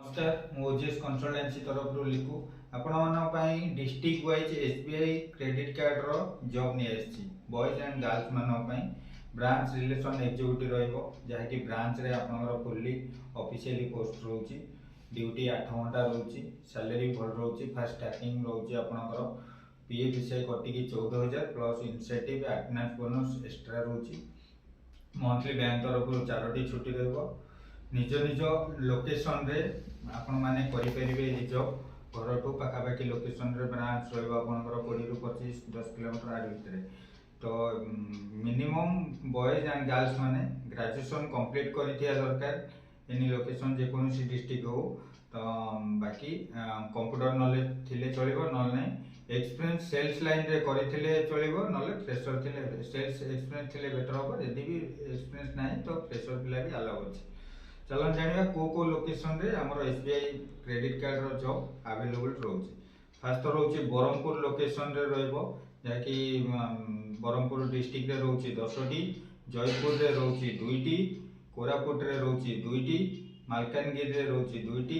नमस्कार ओजेएस कंसल्टेंसी तरफ लिखु आपण district wise SBI credit card रो जॉब नहीं आसी बॉयज एंड गर्ल्स मान ब्रांच रिलेशन एग्जीक्यूटिव रही ब्रांच रे आपनकर फुल्ली ऑफिशियली पोस्ट रोची ड्यूटी 8 घंटा रोची सैलरी भल रोची फास्ट स्टार्टिंग रोची आपनकर पीएफ विषय कटिकी 14000 plus incentive attendance bonus extra रोची मंथली बैंक तरफ 4टी छुट्टी रहबो निज निज लोकेशन रे आपण माने करि परिबे जॉब घर टू पाखापाखि लोकेशन रे ब्रांच रहबो आपनकर 20 रु 25 10 किलोमीटर आड़ भितर तो मिनिमम बॉयज एंड गर्ल्स माने ग्रेजुएशन कंप्लीट करिथिया दरकार एनी लोकेशन जे कोनोसी डिस्ट्रिक्ट हो तो बाकी कंप्यूटर नॉलेज थिले चलिबो न नै एक्सपीरियंस सेल्स लाइन रे करिथिले चलिबो नले फ्रेशर थिले सेल्स एक्सपीरियंस थिले बेटर होबो यदि भी एक्सपीरियंस नै तो फ्रेशर पिला भी अलाउ अछि। चलन जानिबा को लोकेशन रे हमर एसबीआई क्रेडिट कार्ड रो जॉब अवेलेबल रोचे फास्ट तो रोचे बरहमपुर लोकेशन रे रहबो जाकि बरहमपुर डिस्ट्रिक्ट रे रोचे 10टी जयपुर रे रोचे 2टी कोरापुट रे रोचे 2टी मालकानगिरी रे रोचे 2टी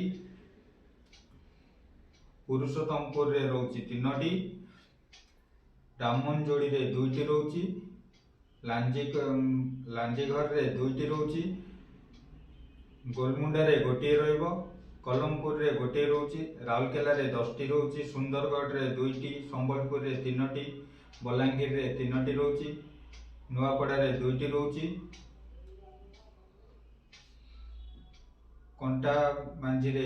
पुरुषोत्तमपुर रे रोचे 3टी राममंजोड़ी रे 2टी रोचे लांजीघर रे 2टी रोचे गोलमुंडा रे गोटे रहिबो कलमपुर रे गोटे रोची राउरकेला रे 10टी रोची सुंदरगढ़ रे 2टी संबलपुर रे 3टी बलांगीर रे 3टी रोची नुआपड़ा रे 2टी रोची कंटा मांझी रे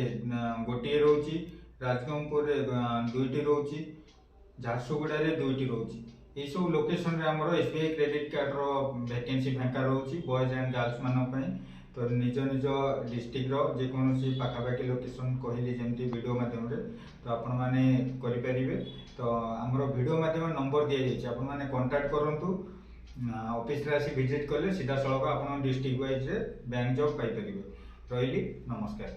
गोटे रोची राजगंगपुर रे 2टी रोची झारसुगुड़ा रे 2टी रोची ये सब लोकेशन रे हमरो एसबीआई क्रेडिट कार्ड रो वैकेंसी फांका रोची बॉयज एंड गर्ल्स मानो पई तो निज निज डिस्ट्रिक्ट रो जे कोनोसी पाखापाखि लोकेशन कहली जेमती वीडियो माध्यम रे तो आपण माने करि परिबे तो हमरो वीडियो माध्यम नंबर दिया जाय छै आपण माने कांटेक्ट करंतु ऑफिस रे आसी विजिट करले सीधा सळक आपण डिस्ट्रिक्ट वाइज रे बैंक जॉब पाई परिबे रहिली नमस्कार।